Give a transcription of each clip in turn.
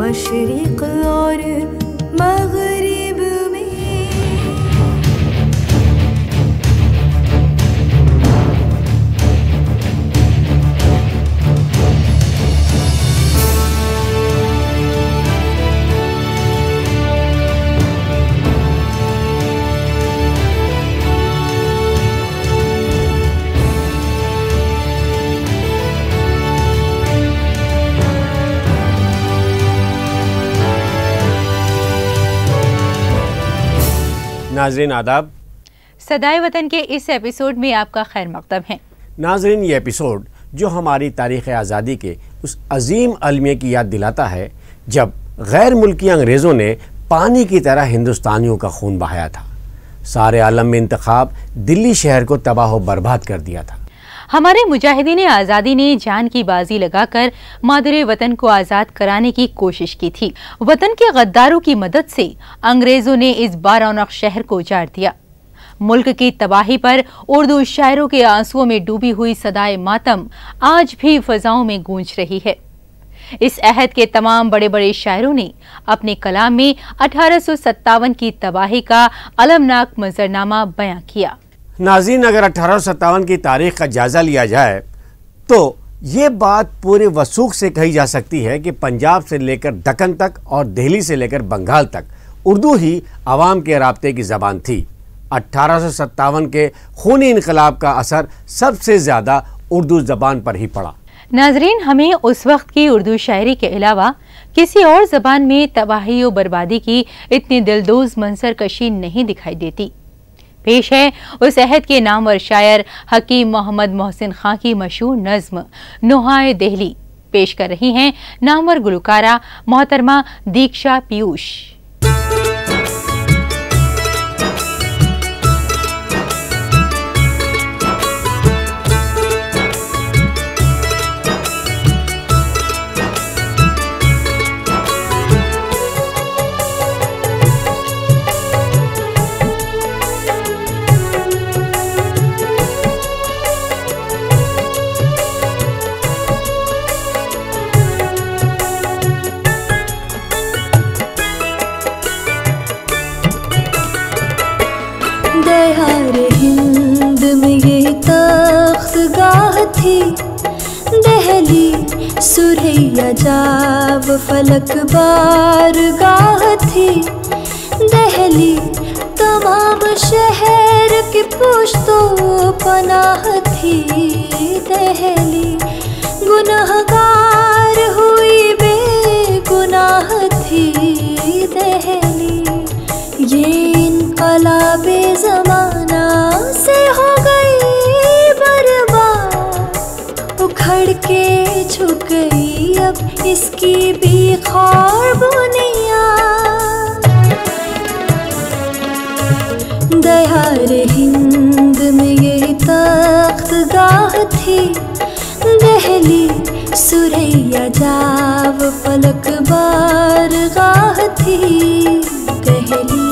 मशरिक़ और मग़रिब में। नाज़रीन आदाब, सदाए वतन के इस एपिसोड में आपका खैर मक़दम है। नाज़रीन, ये एपिसोड जो हमारी तारीख़ आज़ादी के उस अजीम अलमिया की याद दिलाता है जब गैर मुल्की अंग्रेज़ों ने पानी की तरह हिंदुस्तानियों का खून बहाया था। सारे आलम में इंतखाब दिल्ली शहर को तबाह व बर्बाद कर दिया था। हमारे मुजाहिदीन आज़ादी ने जान की बाजी लगाकर मादरे वतन को आज़ाद कराने की कोशिश की थी। वतन के गद्दारों की मदद से अंग्रेज़ों ने इस बारौनक शहर को उजाड़ दिया। मुल्क की तबाही पर उर्दू शायरों के आंसुओं में डूबी हुई सदाए मातम आज भी फ़ज़ाओं में गूंज रही है। इस अहद के तमाम बड़े बड़े शायरों ने अपने कलाम में 1857 की तबाही का अलमनाक मंजरनामा बयां किया। नाज़रीन, अगर 1857 की तारीख़ का जायज़ा लिया जाए तो ये बात पूरे वसूख से कही जा सकती है कि पंजाब से लेकर दक्कन तक और दिल्ली से लेकर बंगाल तक उर्दू ही आवाम के राब्ते की ज़बान थी। 1857 के खूनी इनकलाब का असर सबसे ज़्यादा उर्दू ज़बान पर ही पड़ा। नाजरीन, हमें उस वक्त की उर्दू शायरी के अलावा किसी और ज़बान में तबाही और बर्बादी की इतनी दिलदोज़ मंजरकशी नहीं दिखाई देती। पेश है उस अहद के नामवर शायर हकीम मोहम्मद मोहसिन खां की मशहूर नज़्म नुहाए दिल्ली। पेश कर रही हैं नामवर गुलकारा मोहतरमा दीक्षा पीयूष। हिंद में ये तख्तगाह थी, दहली सुरैया जाव फलक बारगाह थी। दहली तमाम शहर की पुश्तो पनाह थी। दहली गुनहगार हुई बेगुनाह थी। दहली ये इनकलाबे ज़माना से हो गई बर्बाद, उखड़ के झुक गई अब इसकी भी खार बुनियाद। दयार हिंद में ये तख्तगाह थी, दहली सुरैया जाव फलक बारगाह थी। दहली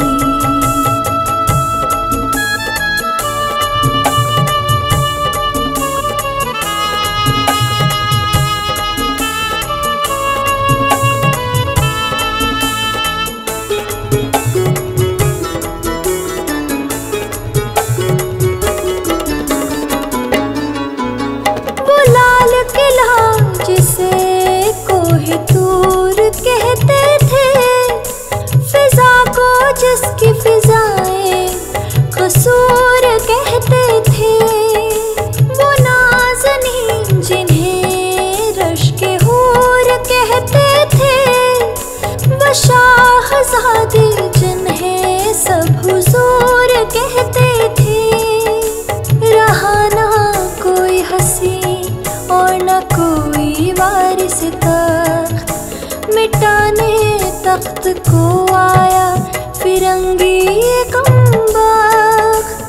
जिसकी फिजाएं कसूर कहते थे, वो नाज़नीन जिन्हें रश्के हूर कहते थे, वो शाहज़ादे जिन्हें सब हुजूर कहते थे। रहा ना कोई हंसी और न कोई वारिस तख्त, मिटाने तख्त को आया फिरंगी कमबख्त।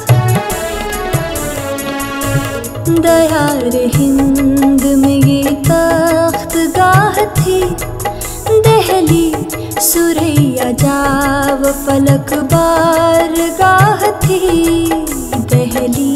दयार हिंद में ये तख्तगाह थी, दहली सुरैया जाव फलक बारगाह थी। दहली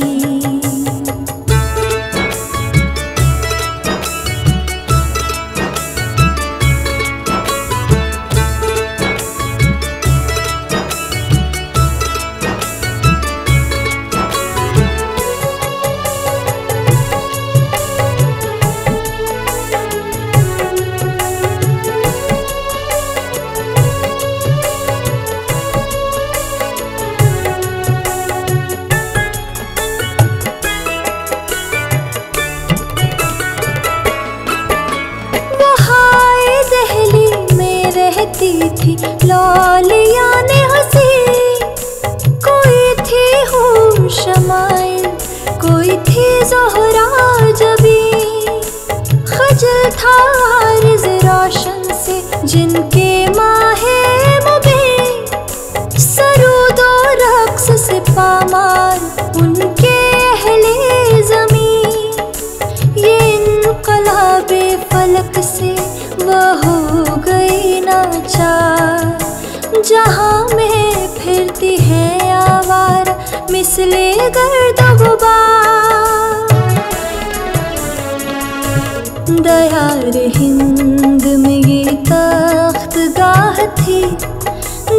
कहती थी लौलिया ने हंसी, कोई थी हूर शमाइल, कोई थी ज़ोहरा जबी, खजल था आरिज़ रोशन से जिनके माहे मुबीन, सरूद और रक्स से पामार उनके अहले ज़मीन। ये इनक़लाबे फलक से वह हो गई नाचार, जहाँ में फिरती है आवारा मिसले गर्द गुबार। दयार हिंद में ये तख्तगाह थी,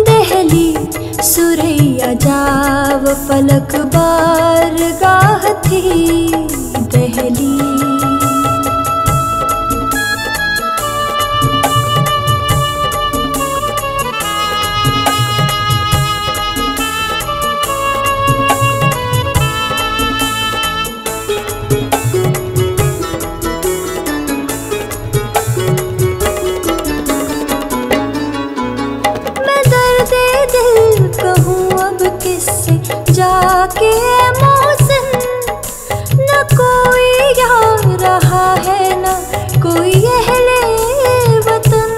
दहली सुरैया जाव फलक बारगाह थी दहली। जाके मौसम न कोई यार रहा है न कोई अहले वतन,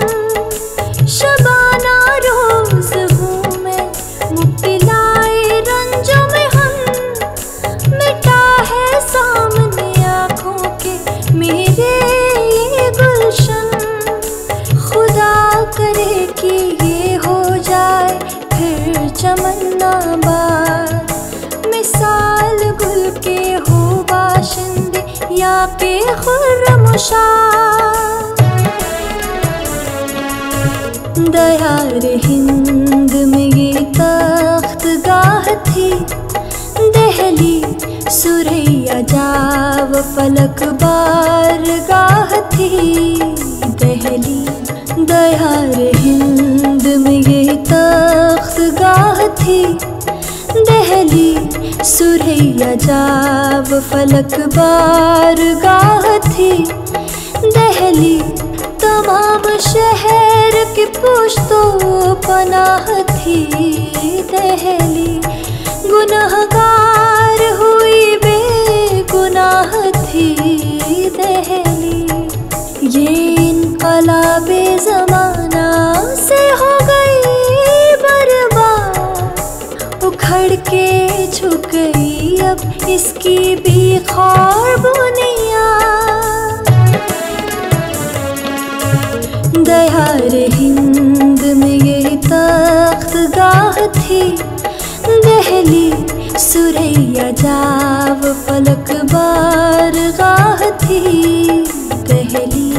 शबाना रोज हूँ मैं मुब्तलाए रंजों में हम, मिटा है सामने आँखों के मेरे ये गुलशन। खुदा करे कि ये हो जाए फिर चमन्ना बार, मिसाल गुल के हो बाशिंदे या के खुर्रमशार। दयार हिंद में ये तख्तगाह थी, दहली सुरैया जाव फलक बारगाह थी दहली। दयार हिंद में ये तख्तगाह थी, दहली सुरैया जाव फलक बारगाह थी दहली। तमाम शहर की पुश्तो पनाह थी दहली, गुनहगार हुई बेगुनाह थी दहली। ये इनक़लाबे ज़माना से हो गई बर्बाद, उखड़ के झुक गई अब इसकी भी खौर बुनियाद। दयार हिंद में ये तख्तगाह थी, दहली सुरैया जाव फलक बारगाह थी दहली।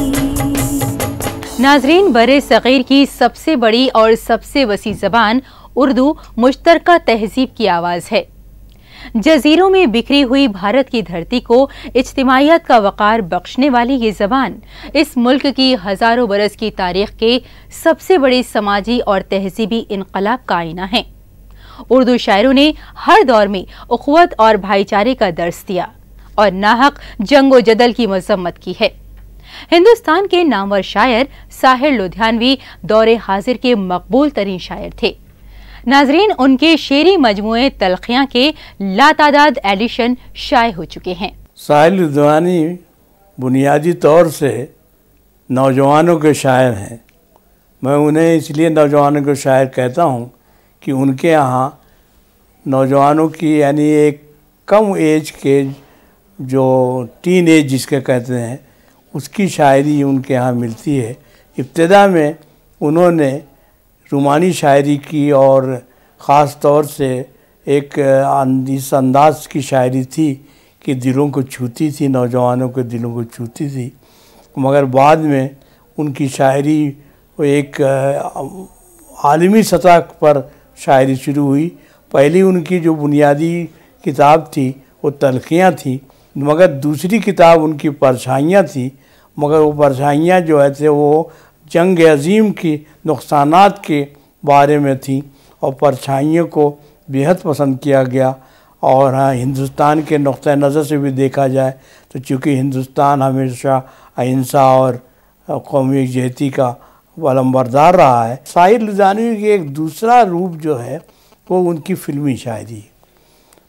नाजरीन, बरे सग़ीर की सबसे बड़ी और सबसे वसी ज़बान उर्दू मुश्तरका तहज़ीब की आवाज़ है। जज़ीरों में बिखरी हुई भारत की धरती को इज्तिमाइयत का वक़ार बख्शने वाली ये ज़बान इस मुल्क की हज़ारों बरस की तारीख़ के सबसे बड़े समाजी और तहज़ीबी इनक़लाब का आईना है। उर्दू शायरों ने हर दौर में उख़्वत और भाईचारे का दर्स दिया और नाहक जंग व जदल की मज़म्मत की है। हिंदुस्तान के नामवर शायर साहिर लुधियानवी दौरे हाजिर के मकबूल तरीन शायर थे। नाजरीन, उनके शेरी मजमूए तलखियाँ के लातादाद एडिशन शाये हो चुके हैं। साहिर लुधियानवी बुनियादी तौर से नौजवानों के शायर हैं। मैं उन्हें इसलिए नौजवानों के शायर कहता हूँ कि उनके यहाँ नौजवानों की यानी एक कम एज के जो टीन एज जिसके कहते हैं उसकी शायरी उनके यहाँ मिलती है। इब्तिदा में उन्होंने रूमानी शायरी की और ख़ास तौर से एक इस अंदाज की शायरी थी कि दिलों को छूती थी, नौजवानों के दिलों को छूती थी। मगर बाद में उनकी शायरी एक आलमी सतह पर शायरी शुरू हुई। पहली उनकी जो बुनियादी किताब थी वो तलखियाँ थी, मगर दूसरी किताब उनकी परछाइयाँ थी। मगर वो परछाइयाँ जो है थे वो जंग अज़ीम की नुकसानात के बारे में थी और परछाइयों को बेहद पसंद किया गया। और हाँ, हिंदुस्तान के नुक़्ता नज़र से भी देखा जाए तो चूँकि हिंदुस्तान हमेशा अहिंसा और कौमी यकजहती का अलंबरदार रहा है। साहिर लुधियानवी की एक दूसरा रूप जो है वो उनकी फिल्मी शायरी।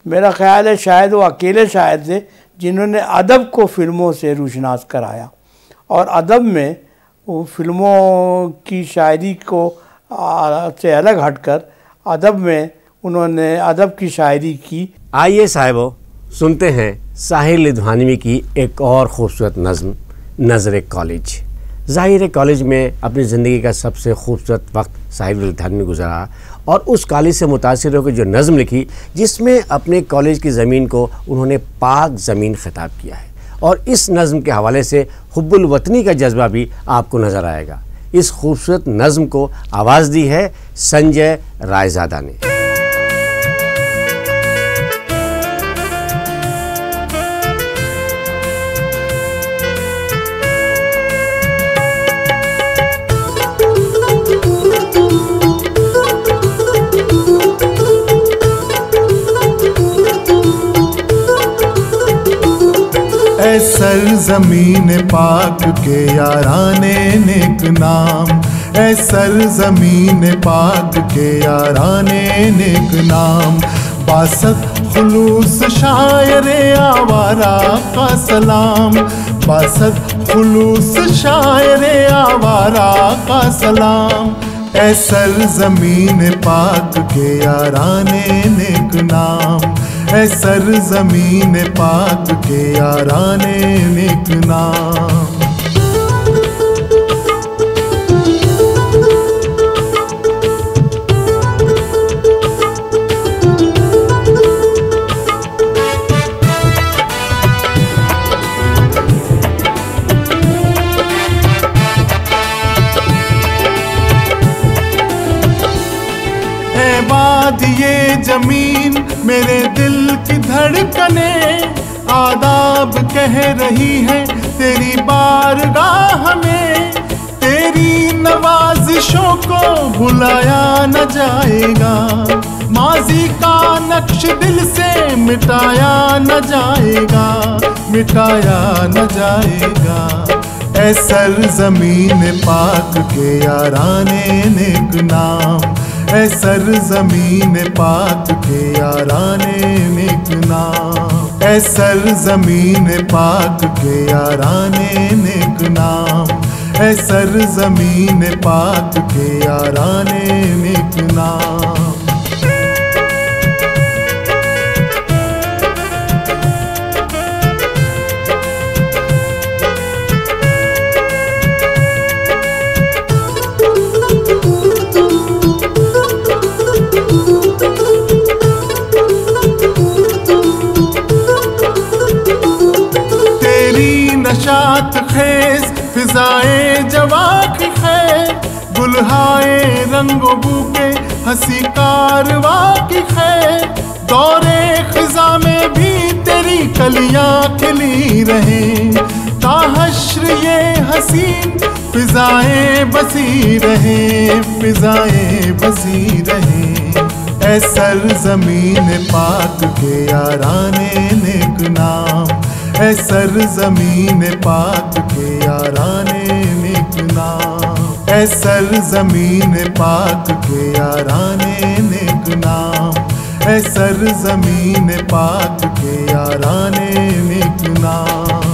मेरा ख्याल है शायद वो अकेले शायर थे जिन्होंने अदब को फिल्मों से रुशनास कराया, और अदब में वो फिल्मों की शायरी को से अलग हटकर अदब में उन्होंने अदब की शायरी की। आइए साहिबो सुनते हैं साहिर लुधियानवी की एक और ख़ूबसूरत नज़्म नज़र कॉलेज। ज़ाहिर है कॉलेज में अपनी ज़िंदगी का सबसे खूबसूरत वक्त साहिर लुधियानवी गुजरा, और उस कॉलेज से मुतासिर होकर जो नज़्म लिखी जिसमें अपने कॉलेज की ज़मीन को उन्होंने पाक ज़मीन खिताब किया है, और इस नज़्म के हवाले से हुब्बुल वतनी का जज्बा भी आपको नज़र आएगा। इस खूबसूरत नज़्म को आवाज़ दी है संजय रायज़ादा ने। ऐ सरज़मीन पाक के याराने नेक नाम, ऐ सरज़मीन पाक के याराने नेक नाम, बासत खुलूस शायरे आवारा का सलाम, बासत खुलूस शायरे आवारा का सलाम, ऐ सरज़मीन पाक के याराने नेक नाम, ऐ सरज़मीन पाक के याराने नेक नाम। ये जमीन मेरे दिल की धड़कने आदाब कह रही है तेरी बारगाह में, तेरी नवाजिशों को भुलाया न जाएगा, माजी का नक्श दिल से मिटाया न जाएगा, मिटाया न जाएगा। ऐ सरज़मीन पाक के याराने नेक नाम, ऐ सरज़मीन पाक के याराने नेक नाम, ऐ सरज़मीन पाक के याराने नेक नाम, ऐ सरज़मीन पाक के याराने नेक नाम। नशात खेज फिजाए जवा की खैर, गुलहाए रंगो बूके हंसी कारवा की खैर, दौरे खिजा में भी तेरी कलियां खिली रहे, ताहश्र ये हसीन फिजाए बसी रहे, फिजाए बसी रहे। ऐ सरज़मीन पाक के याराने नेक नाम, ऐ सरज़मीन पाक के याराने नेक नाम, ऐ सरज़मीन पाक के याराने नेक नाम, ऐ सरज़मीन पाक के याराने नेक नाम।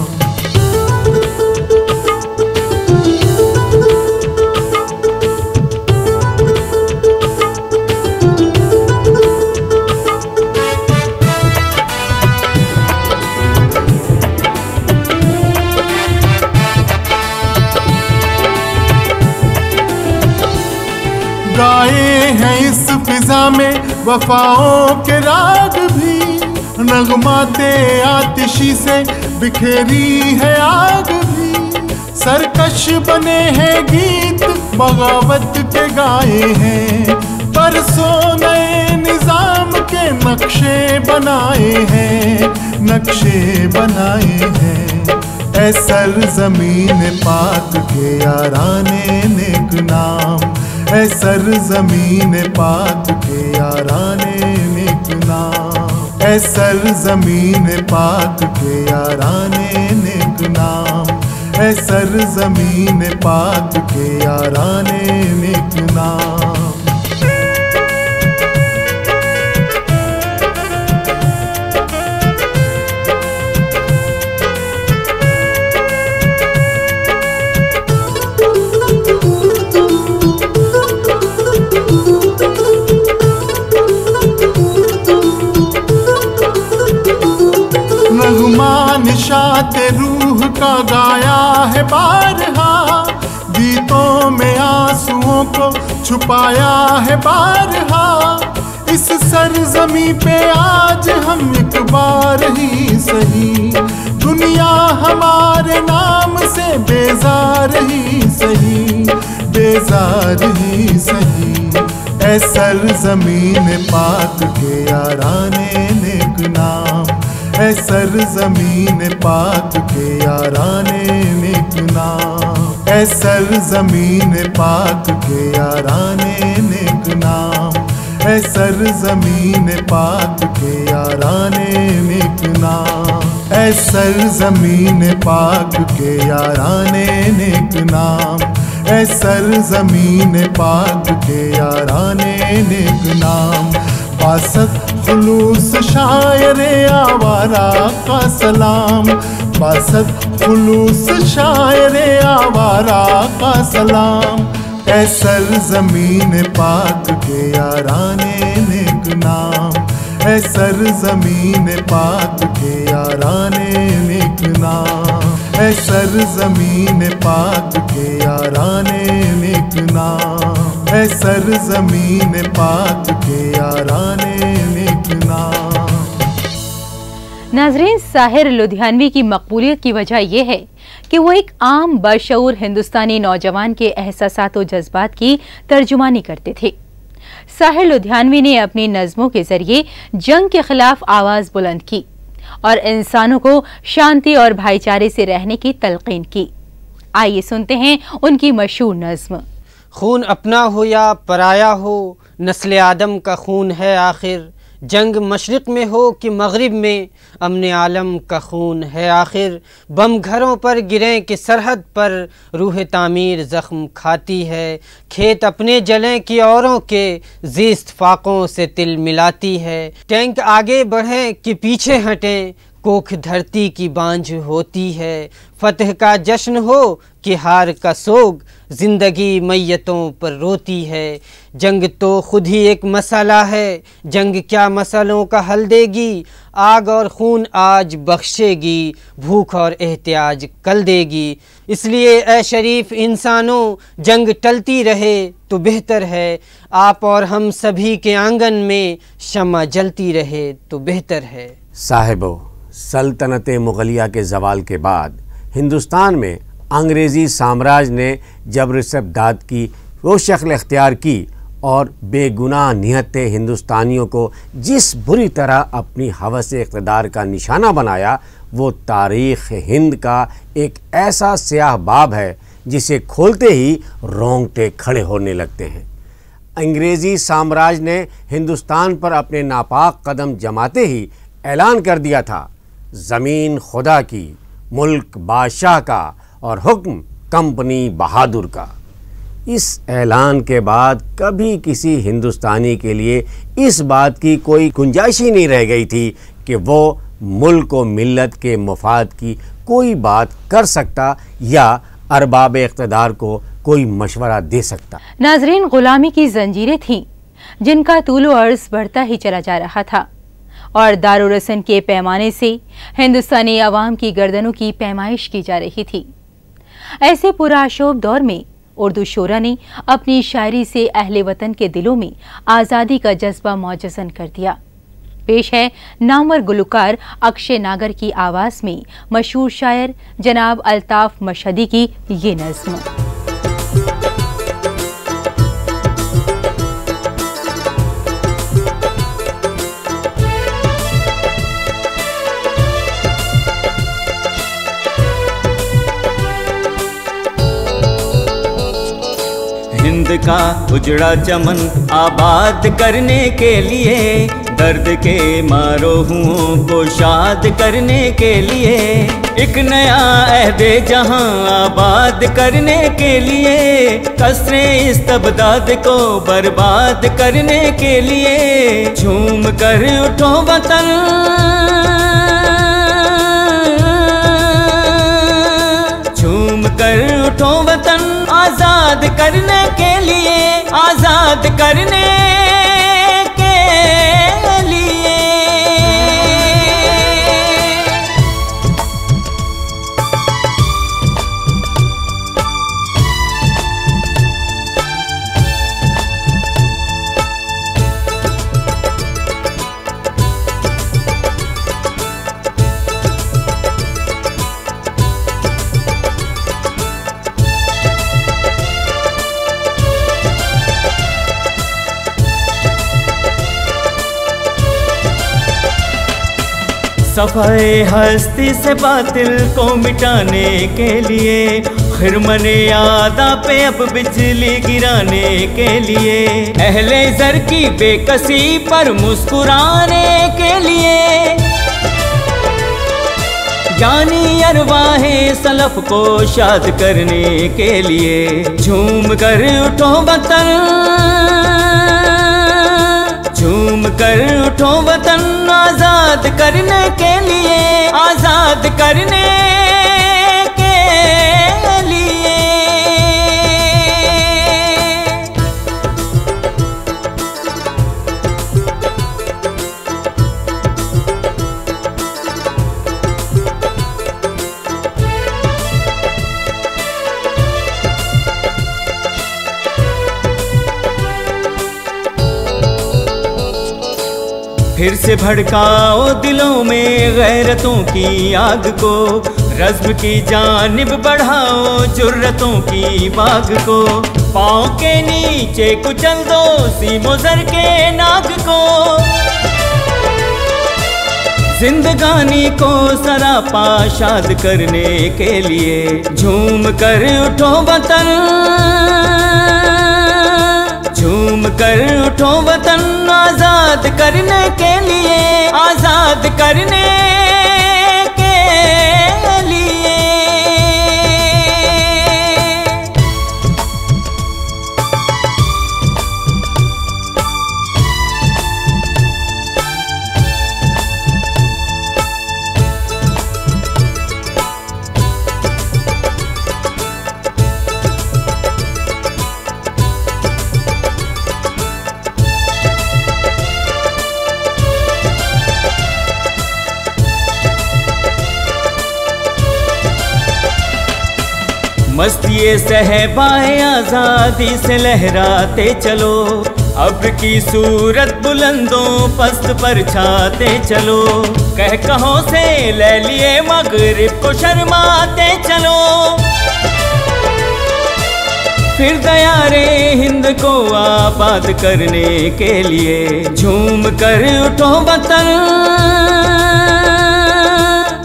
गाए हैं इस फिजा में वफाओं के राग भी, नगमाते आतिशी से बिखेरी है आग भी, सरकश बने हैं गीत बगावत के गाए हैं, परसों नए निजाम के नक्शे बनाए हैं, नक्शे बनाए हैं। ऐ सरज़मीन पाक के याराने नेक नाम, ऐ सरज़मीन पाक के याराने नेक नाम, ऐ सरज़मीन पाक के याराने नेक नाम, है सरज़मीन पाक के याराने नेक नाम। निशात रूह का गाया है बारहा, गीतों में आंसुओं को छुपाया है बारहा। इस सरजमी पे आज हम एक बार ही सही, दुनिया हमारे नाम से बेजार ही सही, बेजार ही सही। ऐ सरजमीन पाक के याराने नेक नाम, है सरज़मीन पाक के याराने नेक नाम, है सरज़मीन पाक के याराने नेक नाम, है सरज़मीन पाक के याराने नेक नाम, है सरज़मीन पाक के याराने नेक नाम, है सरज़मीन पाक के याराने नेक नाम। बासत खुलूस शायरे आवारा का सलाम, बासत खुलूस शायरे आवारा का सलाम। ऐ सरज़मीन पाक के याराने नेक नाम, है सरज़मीन पाक के याराने नेक नाम, है सरज़मीन पाक के याराने नेक नाम, है सरज़मीन पाक के याराने नेक नाम। नाज़रीन, साहिर लुधियानवी की मकबूलियत की वजह यह है कि वो एक आम बशऊर हिंदुस्तानी नौजवान के एहसासात और जज्बात की तर्जुमानी करते थे। साहिर लुधियानवी ने अपनी नज़मों के जरिए जंग के खिलाफ आवाज़ बुलंद की और इंसानों को शांति और भाईचारे से रहने की तलकीन की। आइए सुनते हैं उनकी मशहूर नज़्म। खून अपना हो या पराया हो, नस्ल आदम का खून है आखिर। जंग मशरिक़ में हो कि मगरिब में, अमन आलम का खून है आखिर। बम घरों पर गिरें कि सरहद पर, रूह तामीर ज़ख्म खाती है। खेत अपने जलें कि औरों के, ज़ीस्त फाकों से तिल मिलाती है। टैंक आगे बढ़ें कि पीछे हटें, कोख धरती की बांझ होती है। फतह का जश्न हो कि हार का सोग, जिंदगी मैयतों पर रोती है। जंग तो खुद ही एक मसला है, जंग क्या मसलों का हल देगी। आग और खून आज बख्शेगी, भूख और एहतियाज कल देगी। इसलिए ए शरीफ इंसानों, जंग टलती रहे तो बेहतर है। आप और हम सभी के आंगन में शम्मा जलती रहे तो बेहतर है। साहिबो, सल्तनत मुग़लिया के ज़वाल के बाद हिंदुस्तान में अंग्रेज़ी साम्राज्य ने जब रिसबदाद की वो शक्ल इख्तियार की और बेगुनाह निहत्ते हिंदुस्तानियों को जिस बुरी तरह अपनी हवस इक़्तिदार का निशाना बनाया, वो तारीख़ हिंद का एक ऐसा स्याह बाब है जिसे खोलते ही रोंगटे खड़े होने लगते हैं। अंग्रेज़ी साम्राज्य ने हिंदुस्तान पर अपने नापाक कदम जमाते ही ऐलान कर दिया था, ज़मीन खुदा की, मुल्क बादशाह का और हुक्म कंपनी बहादुर का। इस ऐलान के बाद कभी किसी हिंदुस्तानी के लिए इस बात की कोई गुंजाइश ही नहीं रह गई थी कि वो मुल्क व मिल्लत के मुफाद की कोई बात कर सकता या अरबाब इक़्तिदार को कोई मशवरा दे सकता। नाज़रीन, गुलामी की जंजीरें थीं जिनका तूलो अर्ज़ बढ़ता ही चला जा रहा था और दारुरसन के पैमाने से हिंदुस्तानी अवाम की गर्दनों की पैमाइश की जा रही थी। ऐसे पुराशोभ दौर में उर्दू शोरा ने अपनी शायरी से अहले वतन के दिलों में आज़ादी का जज्बा मौजज़न कर दिया। पेश है नामवर गुलकार अक्षय नागर की आवाज़ में मशहूर शायर जनाब अल्ताफ मशहदी की ये नज़्म। हिंद का उजड़ा चमन आबाद करने के लिए दर्द के मारो हुओं को शाद करने के लिए, एक नया अहदे जहां आबाद करने के लिए, कसरे इस्तबदाद को बर्बाद करने के लिए, झूम कर उठो वतन, झूम कर उठो वतन, आजाद करने के लिए, आजाद करने के लिए। सफाए हस्ती से बातिल को मिटाने के लिए, खिरमने यादा पे अब बिजली गिराने के लिए, अहले ज़र की बेकसी पर मुस्कुराने के लिए, जानी अरवाहे सलफ को शाद करने के लिए, झूम कर उठो वतन, झूम कर उठो वतन, आजाद करने के लिए, आजाद करने के लिए। फिर से भड़काओ दिलों में गैरतों की आग को, रज़्म की जानिब बढ़ाओ जुर्रतों की बाग को, पाँव के नीचे कुचल दो सीमो ज़र के नाग को, जिंदगानी को सरापा शाद करने के लिए, झूम कर उठो वतन, झूम कर उठो वतन, आजाद करने के लिए, आजाद करने के लिए। मस्तिए सहबाए आज़ादी से लहराते चलो, अब्र की सूरत बुलंदों पस्त पर छाते चलो, कह कहों से ले लिए मगरिब को शर्माते चलो, फिर दयारे हिंद को आबाद करने के लिए, झूम कर उठो वतन,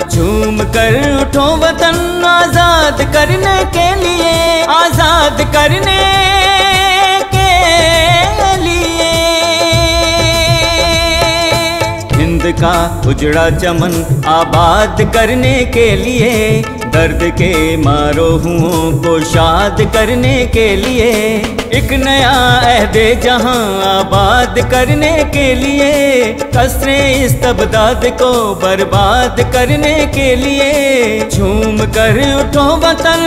झूम कर उठो वतन, आजाद करने के लिए, आजाद करने के लिए। हिंद का उजड़ा चमन आबाद करने के लिए, दर्द के मारो हुओं को शाद करने के लिए, एक नया अहदे जहां आबाद करने के लिए, कसरे इस्तबदाद को बर्बाद करने के लिए, झूम कर उठो वतन,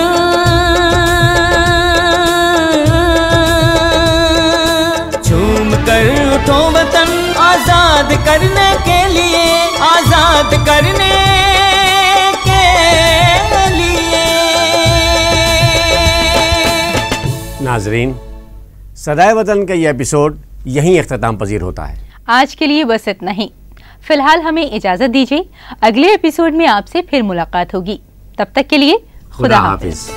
झूम कर उठो वतन, आजाद करने के लिए, आजाद करने के लिए। नाजरीन, सदाए वतन का यह एपिसोड यहीं इख्तिताम पजीर होता है। आज के लिए बस इतना ही। फिलहाल हमें इजाज़त दीजिए, अगले एपिसोड में आपसे फिर मुलाकात होगी। तब तक के लिए खुदा हाफिज।